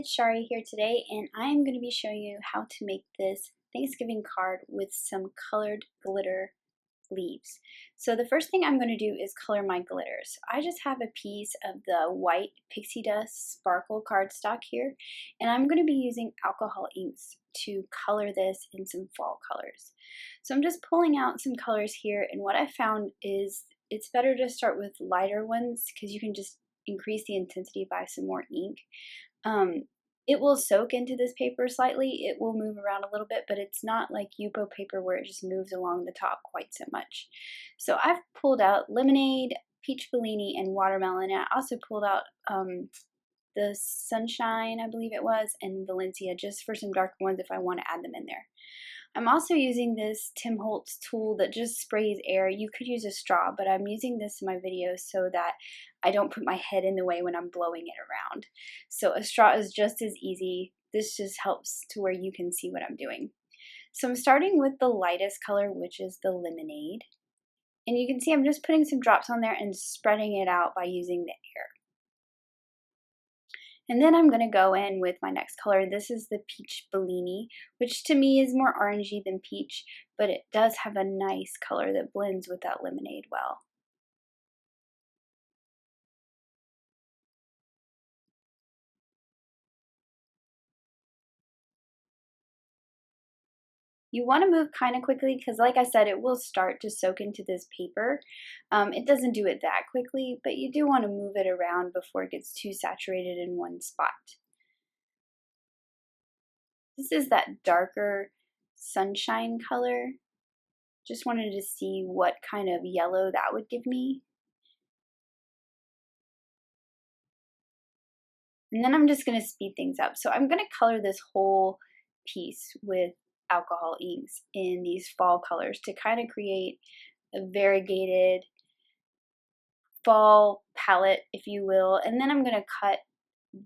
it's Shari here today, and I'm going to be showing you how to make this Thanksgiving card with some colored glitter leaves. So the first thing I'm going to do is color my glitters. I just have a piece of the white Pixie Dust sparkle cardstock here, and I'm going to be using alcohol inks to color this in some fall colors. So I'm just pulling out some colors here, and what I found is it's better to start with lighter ones because you can just increase the intensity by some more ink. It will soak into this paper slightly. It will move around a little bit, but it's not like Yupo paper where it just moves along the top quite so much. So I've pulled out lemonade, peach Bellini, and watermelon. And I also pulled out the sunshine, I believe it was, and Valencia, just for some darker ones if I want to add them in there. I'm also using this Tim Holtz tool that just sprays air. You could use a straw, but I'm using this in my videos so that I don't put my head in the way when I'm blowing it around. So a straw is just as easy. This just helps to where you can see what I'm doing. So I'm starting with the lightest color, which is the lemonade. And you can see I'm just putting some drops on there and spreading it out by using the air. And then I'm going to go in with my next color. This is the peach Bellini, which to me is more orangey than peach, but it does have a nice color that blends with that lemonade well. You want to move kind of quickly because, like I said, it will start to soak into this paper. It doesn't do it that quickly, but you do want to move it around before it gets too saturated in one spot. This is that darker sunshine color. Just wanted to see what kind of yellow that would give me. And then I'm just going to speed things up. So I'm going to color this whole piece with alcohol inks in these fall colors to kind of create a variegated fall palette, if you will. And then I'm going to cut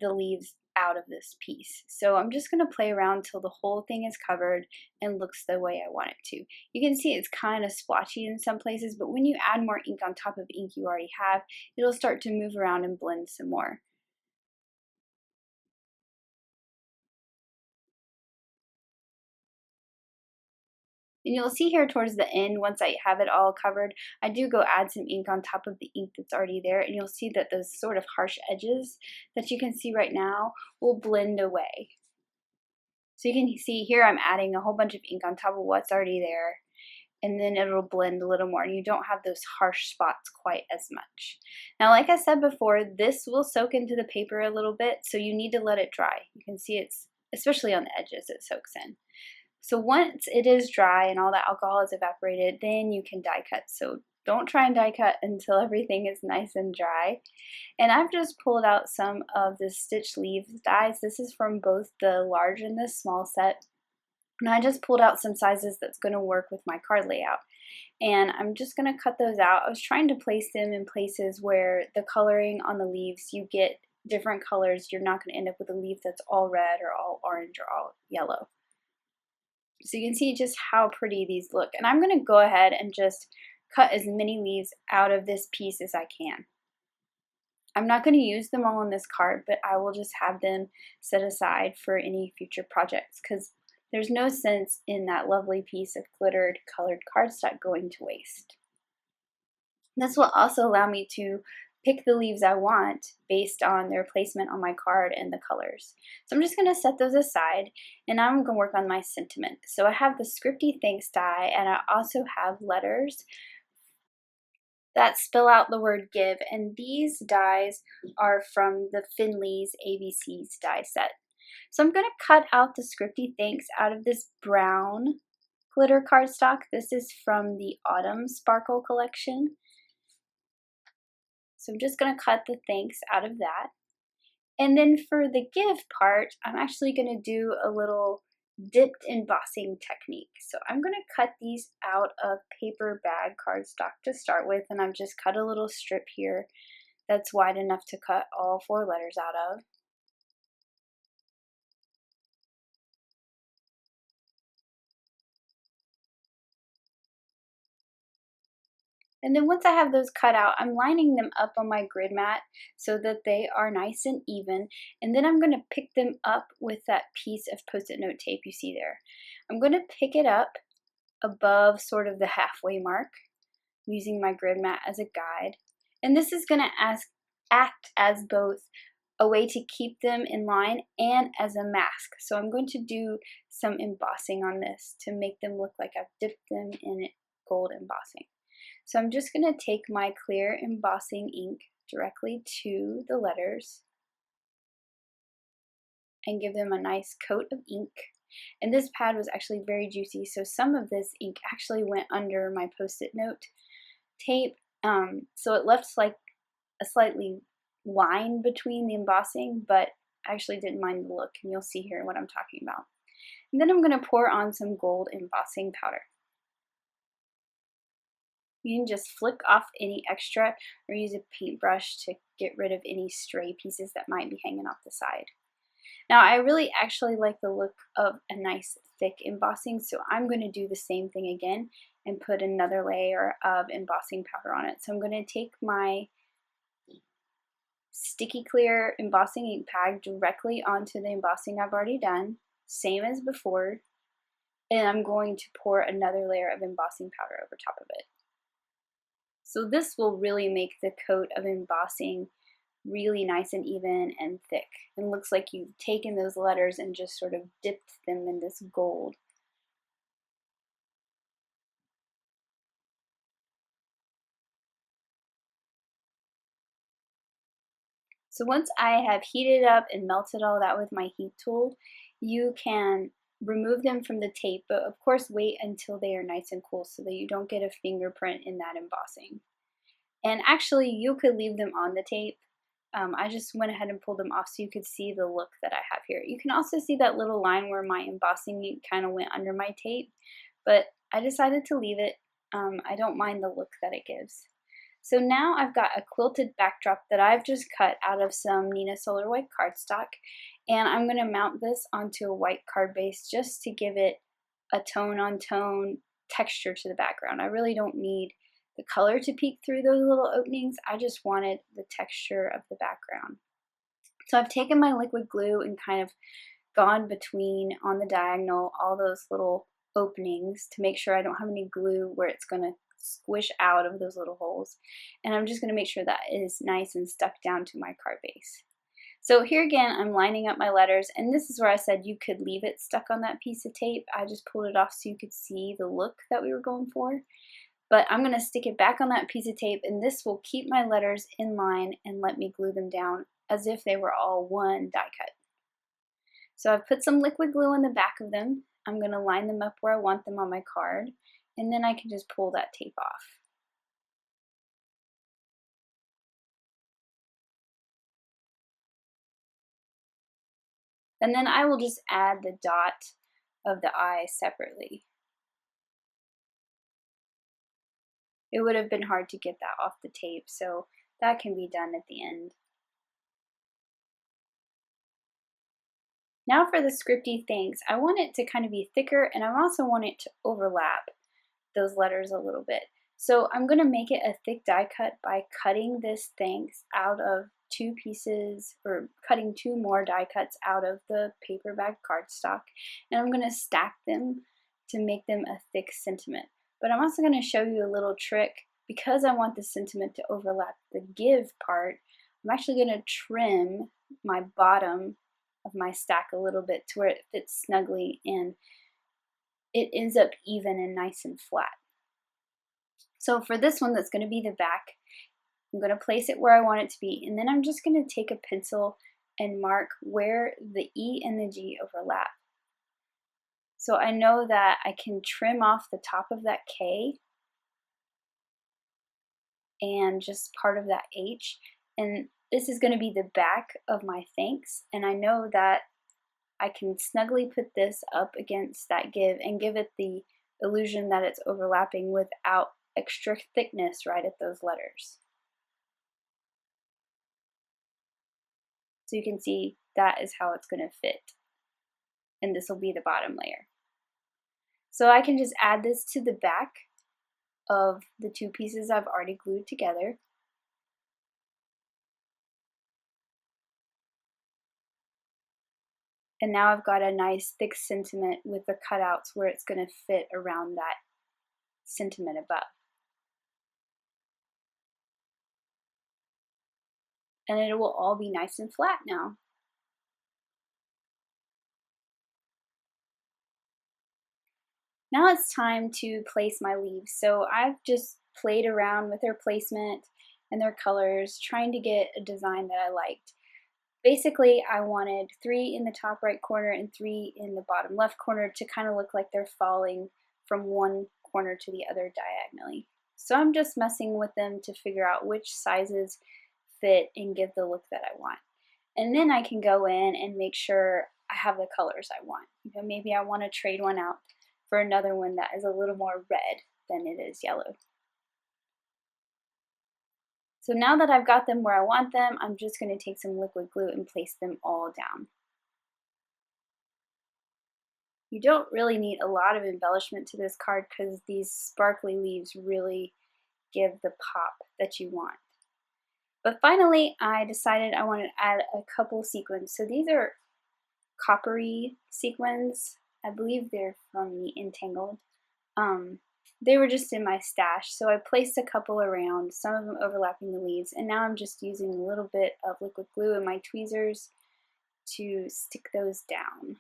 the leaves out of this piece. So I'm just going to play around till the whole thing is covered and looks the way I want it to. You can see it's kind of splotchy in some places, but when you add more ink on top of ink you already have, it'll start to move around and blend some more. And you'll see here towards the end, once I have it all covered, I do go add some ink on top of the ink that's already there, and you'll see that those sort of harsh edges that you can see right now will blend away. So you can see here I'm adding a whole bunch of ink on top of what's already there, and then it'll blend a little more, and you don't have those harsh spots quite as much. Now, like I said before, this will soak into the paper a little bit, so you need to let it dry. You can see it's, especially on the edges, it soaks in. So once it is dry and all the alcohol is evaporated, then you can die cut. So don't try and die cut until everything is nice and dry. And I've just pulled out some of the stitch leaves dies. This is from both the large and the small set. And I just pulled out some sizes that's going to work with my card layout. And I'm just going to cut those out. I was trying to place them in places where the coloring on the leaves, you get different colors. You're not going to end up with a leaf that's all red or all orange or all yellow. So you can see just how pretty these look. And I'm going to go ahead and just cut as many leaves out of this piece as I can. I'm not going to use them all on this card, but I will just have them set aside for any future projects because there's no sense in that lovely piece of glittered colored cardstock going to waste. This will also allow me to pick the leaves I want based on their placement on my card and the colors. So I'm just going to set those aside, and now I'm going to work on my sentiment. So I have the Scripty Thanks die, and I also have letters that spell out the word give, and these dies are from the Finley's ABC's die set. So I'm going to cut out the Scripty Thanks out of this brown glitter cardstock. This is from the Autumn Sparkle collection. So I'm just going to cut the thanks out of that. And then for the give part, I'm actually going to do a little dipped embossing technique. So I'm going to cut these out of paper bag cardstock to start with, and I've just cut a little strip here that's wide enough to cut all 4 letters out of. And then once I have those cut out, I'm lining them up on my grid mat so that they are nice and even. And then I'm going to pick them up with that piece of Post-it note tape you see there. I'm going to pick it up above sort of the halfway mark using my grid mat as a guide. And this is going to act as both a way to keep them in line and as a mask. So I'm going to do some embossing on this to make them look like I've dipped them in gold embossing. So I'm just going to take my clear embossing ink directly to the letters and give them a nice coat of ink. And this pad was actually very juicy, so some of this ink actually went under my Post-it note tape, so it left like a slightly line between the embossing, but I actually didn't mind the look, and you'll see here what I'm talking about. And then I'm going to pour on some gold embossing powder. You can just flick off any extra or use a paintbrush to get rid of any stray pieces that might be hanging off the side. Now I really actually like the look of a nice thick embossing, so I'm going to do the same thing again and put another layer of embossing powder on it. So I'm going to take my sticky clear embossing ink pad directly onto the embossing I've already done, same as before, and I'm going to pour another layer of embossing powder over top of it. So this will really make the coat of embossing really nice and even and thick. It looks like you've taken those letters and just sort of dipped them in this gold. So once I have heated up and melted all that with my heat tool, you can remove them from the tape, but of course wait until they are nice and cool so that you don't get a fingerprint in that embossing. And actually you could leave them on the tape. I just went ahead and pulled them off so you could see the look that I have here. You can also see that little line where my embossing ink kind of went under my tape, but I decided to leave it. I don't mind the look that it gives. So now I've got a quilted backdrop that I've just cut out of some Nina Solar White cardstock, and I'm going to mount this onto a white card base just to give it a tone-on-tone texture to the background. I really don't need the color to peek through those little openings. I just wanted the texture of the background. So I've taken my liquid glue and kind of gone between on the diagonal all those little openings to make sure I don't have any glue where it's going to squish out of those little holes. And I'm just going to make sure that is nice and stuck down to my card base. So here again, I'm lining up my letters, and this is where I said you could leave it stuck on that piece of tape. I just pulled it off so you could see the look that we were going for. But I'm going to stick it back on that piece of tape, and this will keep my letters in line and let me glue them down as if they were all one die cut. So I've put some liquid glue on the back of them. I'm going to line them up where I want them on my card, and then I can just pull that tape off. And then I will just add the dot of the eye separately. It would have been hard to get that off the tape, so that can be done at the end. Now for the Scripty thanks, I want it to kind of be thicker, and I also want it to overlap those letters a little bit. So I'm going to make it a thick die cut by cutting this thanks out of two pieces, or cutting two more die cuts out of the paper bag cardstock, and I'm going to stack them to make them a thick sentiment. But I'm also going to show you a little trick. Because I want the sentiment to overlap the give part, I'm actually going to trim my bottom of my stack a little bit to where it fits snugly and it ends up even and nice and flat. So for this one that's going to be the back, I'm going to place it where I want it to be, and then I'm just going to take a pencil and mark where the E and the G overlap. So I know that I can trim off the top of that K and just part of that H, and this is going to be the back of my thanks, and I know that I can snugly put this up against that give and give it the illusion that it's overlapping without extra thickness right at those letters. So you can see that is how it's going to fit, and this will be the bottom layer. So I can just add this to the back of the two pieces I've already glued together. And now I've got a nice thick sentiment with the cutouts where it's going to fit around that sentiment above. And it will all be nice and flat now. Now it's time to place my leaves. So I've just played around with their placement and their colors, trying to get a design that I liked. Basically, I wanted 3 in the top right corner and 3 in the bottom left corner to kind of look like they're falling from one corner to the other diagonally. So I'm just messing with them to figure out which sizes fit and give the look that I want. And then I can go in and make sure I have the colors I want. You know, maybe I want to trade one out for another one that is a little more red than it is yellow. So now that I've got them where I want them, I'm just going to take some liquid glue and place them all down. You don't really need a lot of embellishment to this card because these sparkly leaves really give the pop that you want. But finally, I decided I wanted to add a couple sequins. So these are coppery sequins. I believe they're from the Entangled. They were just in my stash, so I placed a couple around, some of them overlapping the leaves, and now I'm just using a little bit of liquid glue and my tweezers to stick those down.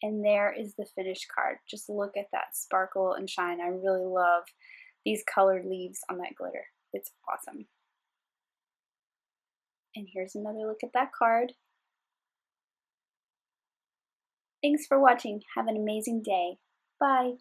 And there is the finished card. Just look at that sparkle and shine. I really love these colored leaves on that glitter. It's awesome. And here's another look at that card. Thanks for watching. Have an amazing day. Bye.